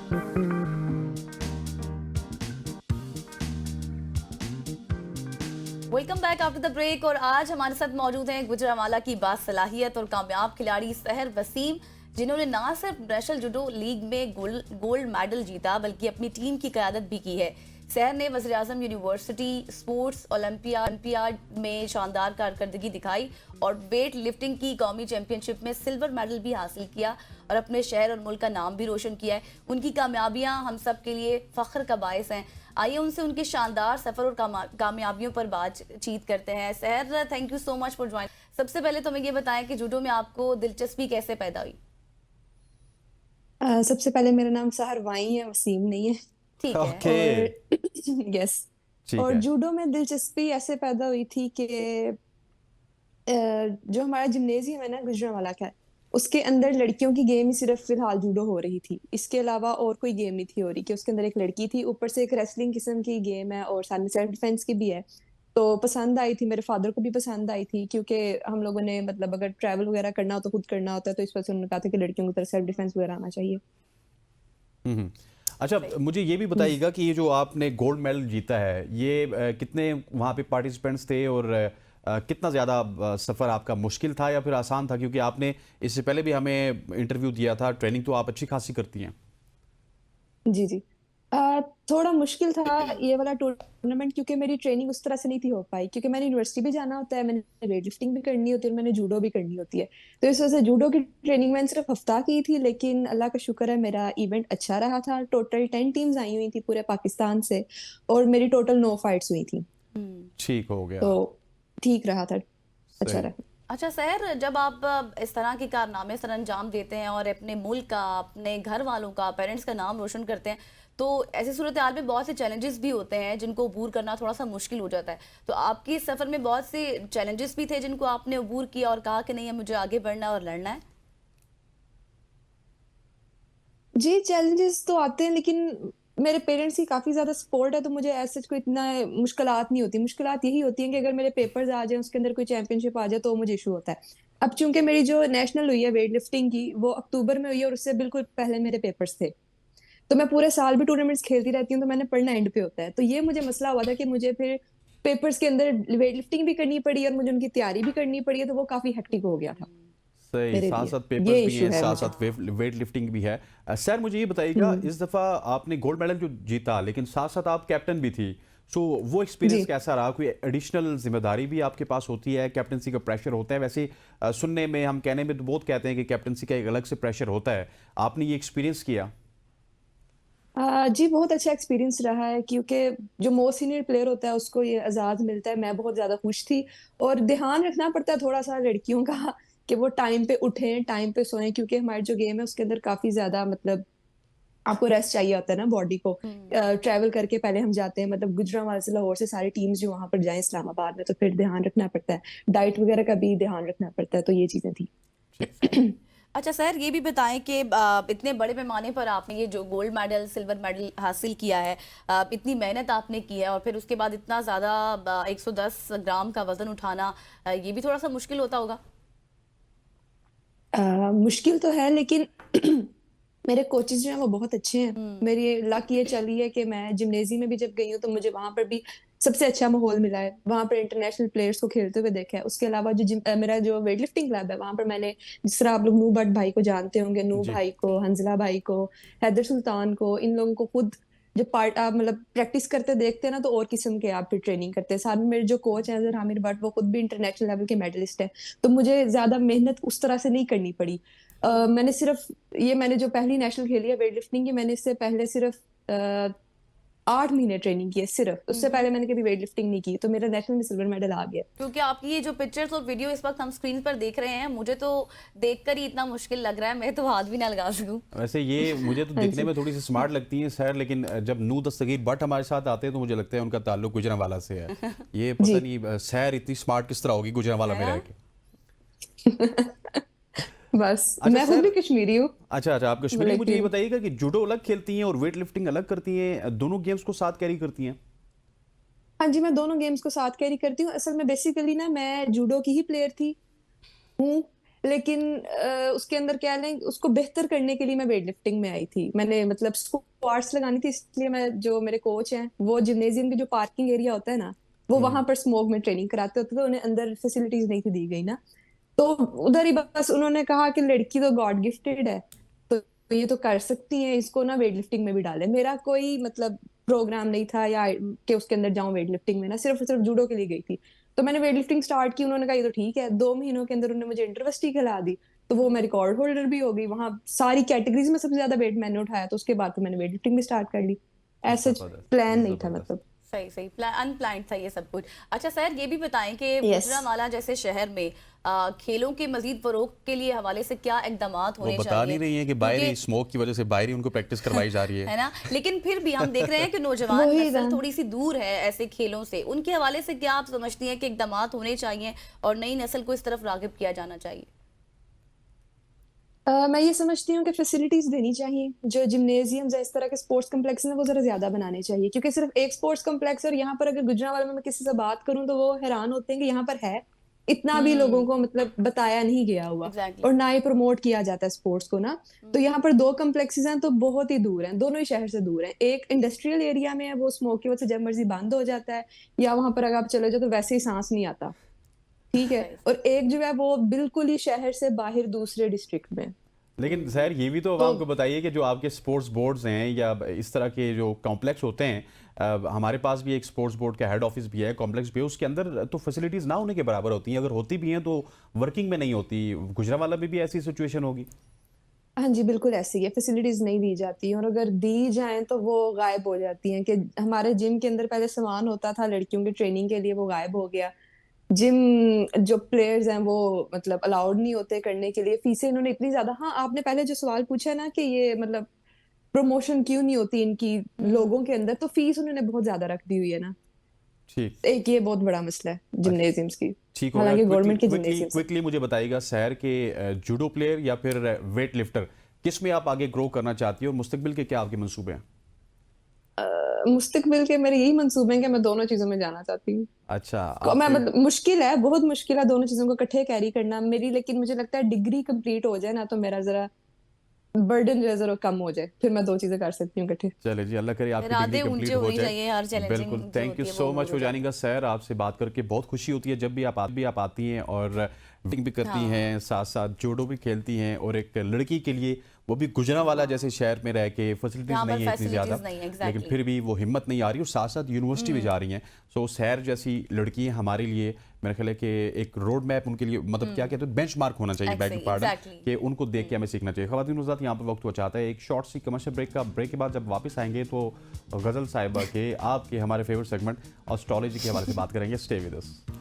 Welcome back after the break. और आज हमारे साथ मौजूद हैं गुजरांवाला की बासलाहियत और कामयाब खिलाड़ी सहर वसीम, जिन्होंने ना सिर्फ नेशनल जूडो लीग में गोल्ड मेडल जीता बल्कि अपनी टीम की क़यादत भी की है। सहर ने वज़ीर आज़म यूनिवर्सिटी स्पोर्ट्स ओलंपियाड में शानदार कारकर्दगी दिखाई और वेट लिफ्टिंग की कौमी चैंपियनशिप में सिल्वर मेडल भी हासिल किया और अपने शहर और मुल्क का नाम भी रोशन किया है। उनकी कामयाबियां हम सब के लिए फ़ख्र का बायस हैं। आइए उनसे उनके शानदार सफ़र और कामयाबियों पर बातचीत करते हैं। सहर, thank you so much for join. सबसे पहले तो हमें ये बताएं कि जूडो में आपको दिलचस्पी कैसे पैदा हुई? सबसे पहले मेरा नाम सहर वाई है, वसीम नहीं है। ठीक है। ओके। और यस, ठीक और है। जूडो में दिलचस्पी ऐसे पैदा हुई थी कि जो हमारा जिम्नेजियम है ना गुजरांवाला का, उसके अंदर लड़कियों की गेम ही सिर्फ फिलहाल जूडो हो रही थी। इसके अलावा और कोई गेम नहीं थी हो रही, कि उसके अंदर एक लड़की थी, ऊपर से एक रेसलिंग किस्म की गेम है और साथ में सेल्फ डिफेंस की भी है। तो पसंद आई थी, मेरे फादर को भी पसंद आई थी, क्योंकि हम लोगों ने मतलब अगर ट्रैवल वगैरह करना हो तो खुद करना होता है, तो इस वजह से उन्होंने कहा था कि लड़कियों की तरफ सेल्फ डिफेंस वगैरह आना चाहिए। हम्म। अच्छा, मुझे ये भी बताइएगा कि ये जो आपने गोल्ड मेडल जीता है, ये कितने वहाँ पे पार्टिसिपेंट्स थे और कितना ज़्यादा सफ़र आपका मुश्किल था या फिर आसान था? क्योंकि आपने इससे पहले भी हमें इंटरव्यू दिया था, ट्रेनिंग तो आप अच्छी खासी करती हैं। जी, जी। थोड़ा मुश्किल था ये वाला टूर्नामेंट, क्योंकि मेरी ट्रेनिंग उस तरह से नहीं थी हो पाई, क्योंकि मैंने यूनिवर्सिटी भी जाना होता है, मैंने वेट लिफ्टिंग भी करनी होती है और मैंने जूडो भी करनी होती है। तो इस वजह से जूडो की ट्रेनिंग मैंने सिर्फ हफ्ता की थी, लेकिन अल्लाह का शुक्र है मेरा इवेंट अच्छा रहा था। टोटल 10 टीम्स आई हुई थी पूरे पाकिस्तान से और मेरी टोटल 9 फाइट्स हुई थी। ठीक हो गया। तो ठीक रहा था, अच्छा सही। रहा। अच्छा सहर, जब आप इस तरह के कारनामे सर अंजाम देते हैं और अपने मुल्क का, अपने घर वालों का, पेरेंट्स का नाम रोशन करते हैं, तो ऐसी सूरत हाल में बहुत से चैलेंजेस भी होते हैं जिनको अबूर करना थोड़ा सा मुश्किल हो जाता है। तो आपकी इस सफ़र में बहुत से चैलेंजेस भी थे जिनको आपने अबूर किया और कहा कि नहीं है, मुझे आगे बढ़ना और लड़ना है? जी, चैलेंजेस तो आते हैं, लेकिन मेरे पेरेंट्स की काफ़ी ज़्यादा सपोर्ट है, तो मुझे ऐसा कोई इतना मुश्किलात नहीं होती। मुश्किलात यही होती हैं कि अगर मेरे पेपर्स आ जाएँ, उसके अंदर कोई चैंपियनशिप आ जाए, तो मुझे इश्यू होता है। अब चूँकि मेरी जो नेशनल हुई है वेट लिफ्टिंग की, वो अक्टूबर में हुई है और उससे बिल्कुल पहले मेरे पेपर्स थे। तो मैं पूरे साल भी टूर्नामेंट्स खेलती रहती हूँ, तो मैंने पढ़ना एंड पे होता है। तो ये मुझे मसला हुआ था कि मुझे फिर पेपर्स के अंदर वेट लिफ्टिंग भी करनी पड़ी और मुझे उनकी तैयारी भी करनी पड़ी है, तो वो काफ़ी हेक्टिक हो गया था सही, मेरे साथ लिए। साथ पेपर्स ये भी इश्यू हैं, है साथ मुझे। साथ वेट लिफ्टिंग भी है। सर, मुझे ये बताइएगा, हुँ। इस दफ़ा आपने गोल्ड मेडल जो जीता, लेकिन साथ साथ आप कैप्टन भी थी। सो वो जी। एक्सपीरियंस कैसा रहा? कोई एडिशनल जिम्मेदारी भी आपके पास होती है? कैप्टनसी का प्रेशर होता है? वैसे सुनने में, हम कहने में तो बहुत कहते हैं कि कैप्टनसी का एक अलग से प्रेशर होता है। आपने ये एक्सपीरियंस किया? जी, बहुत अच्छा एक्सपीरियंस रहा है, क्योंकि जो मोस्ट सीनियर प्लेयर होता है उसको ये एज़ाज़ मिलता है। मैं बहुत ज़्यादा खुश थी और ध्यान रखना पड़ता है थोड़ा-सा लड़कियों का कि वो टाइम पे उठें, टाइम पे सोएँ, क्योंकि हमारी जो गेम है उसके अंदर काफ़ी ज़्यादा मतलब आपको रेस्ट चाहिए होता है ना बॉडी को। ट्रैवल करके पहले हम जाते हैं, मतलब गुजरांवाला से लाहौर से सारी टीम्स जो वहाँ पर जाएँ इस्लामाबाद में, तो फिर ध्यान रखना पड़ता है। डाइट वगैरह का भी ध्यान रखना पड़ता है, तो ये चीज़ें थी। ठीक। सही। अच्छा सर, ये भी बताएं कि इतने बड़े पैमाने पर आपने ये जो गोल्ड मेडल, सिल्वर मेडल हासिल किया है, इतनी मेहनत आपने की है और फिर उसके बाद इतना ज़्यादा 110 ग्राम का वज़न उठाना, ये भी थोड़ा सा मुश्किल होता होगा? मुश्किल तो है, लेकिन मेरे कोचेज़ जो हैं वो बहुत अच्छे हैं। हम्म। मेरी लक ये चली है कि मैं जिम्नेज़ियम में भी जब गई हूँ, तो मुझे वहाँ पर भी सबसे अच्छा माहौल मिला है। वहाँ पर इंटरनेशनल प्लेयर्स को खेलते हुए देखा है। उसके अलावा जो मेरा जो वेट लिफ्टिंग क्लब है, वहाँ पर मैंने, जिस तरह आप लोग नूह भट्ट भाई को जानते होंगे, नूह जी। भाई को, जी। हंज़ला भाई को, हैदर सुल्तान को, इन लोगों को खुद जब आप मतलब प्रैक्टिस करते देखते हैं ना, तो और किस्म के आप फिर ट्रेनिंग करते हैं। साथ में मेरे जो कोच हैं अज़हर हामिद भट्ट, वो खुद भी इंटरनेशनल लेवल के मेडलिस्ट हैं। तो मुझे ज़्यादा मेहनत उस तरह से नहीं करनी पड़ी। मैंने सिर्फ मैंने जो पहली नेशनल खेली है वेट लिफ्टिंग की, मैंने इससे पहले सिर्फ 8 महीने ट्रेनिंग की है सिर्फ। उससे हम्म। पहले मैंने कभी वेट लिफ्टिंग नहीं की, तो मेरा नेशनल में सिल्वर मेडल आ गया। क्योंकि आपकी ये जो पिक्चर्स और वीडियो इस वक्त हम स्क्रीन पर देख रहे हैं, मुझे तो देखकर ही इतना मुश्किल लग रहा है, मैं तो हाथ भी ना लगा सकूं। वैसे ये मुझे तो हाँ दिखने जी। में थोड़ी सी स्मार्ट लगती हैं सर, लेकिन जब नूह दस्तगीर भट्ट हमारे साथ आते हैं तो मुझे लगता है उनका ताल्लुक गुजरांवाला से है। ये पता जी। नहीं सर इतनी स्मार्ट किस तरह होगी गुजरांवाला है में ना? रह के। बस, अच्छा मैं खुद भी सर। कश्मीरी हूँ, अच्छा अच्छा, आप कश्मीरी। मुझे ये लेकिन बताइएगा कि जूडो अलग खेलती हैं और वेट लिफ्टिंग अलग करती हैं, दोनों गेम्स को साथ कैरी करती हैं? हाँ जी, मैं दोनों गेम्स को साथ कैरी करती हूँ। असल में बेसिकली ना मैं जूडो की ही प्लेयर थी हूँ, लेकिन उसके अंदर क्या है, उसको बेहतर करने के लिए मैं वेट लिफ्टिंग में आई थी। मैंने मतलब स्क्वाट्स लगानी थी, इसलिए मैं, जो मेरे कोच हैं वो जिम्नेजियम के जो पार्किंग एरिया होता है ना, वो वहां पर स्मोक में ट्रेनिंग कराते होते थे, उन्हें अंदर फैसिलिटीज नहीं थी दी गई ना, तो उधर ही बस उन्होंने कहा कि लड़की तो गॉड गिफ्टेड है, तो ये तो कर सकती है, इसको ना वेट लिफ्टिंग में भी डाले। मेरा कोई मतलब प्रोग्राम नहीं था या कि उसके अंदर जाऊं वेट लिफ्टिंग में, ना सिर्फ सिर्फ जूडो के लिए गई थी। तो मैंने वेट लिफ्टिंग स्टार्ट की, उन्होंने कहा ये तो ठीक है, 2 महीनों के अंदर उन्होंने मुझे इंटरवर्सिटी खिला दी, तो वो मैं रिकॉर्ड होल्डर भी हो गई वहां, सारी कैटेगरीज में सबसे ज्यादा वेट मैंने उठाया, तो उसके बाद तो मैंने वेट लिफ्टिंग भी स्टार्ट कर ली। ऐसा जबरदस्त प्लान नहीं था जबरदस्त। मतलब। सही सही अनप्लान्ड था ये सब कुछ। अच्छा सर, ये भी बताएं कि यस। गुजरांवाला जैसे शहर में खेलों के मजीद फरोग के लिए हवाले से क्या इकदाम वो होने बता चाहिए? नहीं रही है कि बाहर ही क्योंकि- स्मोक की वजह से बाहर ही उनको प्रैक्टिस करवाई जा रही है। है ना, लेकिन फिर भी हम देख रहे हैं कि नौजवान वही नस्ल ना। थोड़ी सी दूर है ऐसे खेलों से। उनके हवाले से क्या आप समझती हैं कि इकदाम होने चाहिए और नई नस्ल को इस तरफ रागिब किया जाना चाहिए? मैं ये समझती हूँ कि फैसिलिटीज देनी चाहिए, जो जिम्नेजियम्स है, इस तरह के स्पोर्ट्स कम्प्लेक्स हैं वो जरा ज्यादा बनाने चाहिए, क्योंकि सिर्फ एक स्पोर्ट्स कम्प्लेक्स है, और यहाँ पर अगर गुजरांवाला में मैं किसी से बात करूँ तो वो हैरान होते हैं कि यहाँ पर है, इतना भी लोगों को मतलब बताया नहीं गया हुआ, एग्जैक्टली। और ना ही प्रमोट किया जाता है स्पोर्ट्स को ना। तो यहाँ पर 2 कम्प्लेक्सेस हैं, तो बहुत ही दूर हैं, दोनों ही शहर से दूर हैं। एक इंडस्ट्रियल एरिया में है, वो स्मोक की वजह से जब मर्जी बंद हो जाता है, या वहां पर अगर आप चले जाओ तो वैसे ही सांस नहीं आता, ठीक है। सही। और एक जो है वो बिल्कुल ही शहर से बाहर दूसरे डिस्ट्रिक्ट में। लेकिन सर ये भी तो तो आवाम को बताइए कि जो आपके स्पोर्ट्स बोर्ड्स हैं या इस तरह के जो कॉम्प्लेक्स होते हैं, हमारे पास भी एक स्पोर्ट्स बोर्ड का हेड ऑफिस भी है, कॉम्प्लेक्स भी है, उसके अंदर तो फैसिलिटीज़ ना होने के बराबर होती हैं, अगर होती भी हैं तो वर्किंग में नहीं होती। गुजरांवाला में भी ऐसी सिचुएशन होगी? हाँ जी, बिल्कुल ऐसी है, फैसिलिटीज नहीं दी जाती, और अगर दी जाएं तो वो गायब हो जाती हैं। कि हमारे जिम के अंदर पहले सामान होता था लड़कियों की ट्रेनिंग के लिए, वो गायब हो गया। जिम जो प्लेयर्स हैं वो मतलब अलाउड नहीं होते करने के लिए, फीसें इन्होंने इतनी ज्यादा। हाँ, आपने पहले जो सवाल पूछा ना कि ये मतलब प्रमोशन क्यों नहीं होती इनकी लोगों के अंदर, तो फीस उन्होंने बहुत ज्यादा रख दी हुई है ना, ठीक। एक ये बहुत बड़ा मसला है जिम्नेजियम्स की। ठीक हो गया। हालांकि क्विकली गवर्नमेंट के क्विकली जिम्नेजियम्स क्विकली मुझे बताइएगा, शहर के जूडो प्लेयर या फिर वेट लिफ्टर, किस में आप आगे ग्रो करना चाहती हो? मुस्तकबिल के क्या आपके मंसूबे हैं? मुस्तकबिल के मेरे यही मंसूबे हैं कि मैं दोनों चीजों में जाना चाहती हूँ। अच्छा, मैं आपने मतलब मुश्किल है, बहुत मुश्किल है दोनों चीजों को इकट्ठे कैरी करना मेरी, लेकिन मुझे लगता है डिग्री कंप्लीट हो जाए ना तो मेरा जरा बर्डन जो है जरा कम हो जाए, फिर मैं 2 चीजें कर सकती हूँ इकट्ठे। चले जी, अल्लाह करे आपकी इरादे डिग्री ऊंचे कंप्लीट हो होने जाए। चाहिए, हर चैलेंजिंग बिल्कुल, जो थैंक यू होती है सो वो मच हो फॉर जाए। Joining us sir. आपसे बात करके बहुत खुशी होती है जब भी आप आती हैं, और विटिंग भी करती हाँ। हैं, साथ साथ जूडो भी खेलती हैं, और एक लड़की के लिए वो भी गुजरांवाला जैसे शहर में रह के फैसिलिटीज़ यहाँ पर नहीं है इतनी ज़्यादा, facilities नहीं है, लेकिन exactly। फिर भी वो हिम्मत नहीं आ रही, और साथ साथ यूनिवर्सिटी भी जा रही हैं। सो शहर जैसी लड़कियाँ हमारे लिए, मेरा ख्याल है कि एक रोड मैप उनके लिए, मतलब क्या कहते हैं, बेंचमार्क होना चाहिए, बैक टू पार्टन, Exactly। कि उनको देख के हमें सीखना चाहिए। ख़वातीन हज़रात, यहाँ पर वक्त हुआ चाहता है एक शॉर्ट सी कमर्शियल ब्रेक के बाद जब वापस आएंगे तो गज़ल साहिबा के आपके हमारे फेवरेट सेगमेंट एस्ट्रोलॉजी के हवाले से बात करेंगे। Stay with us.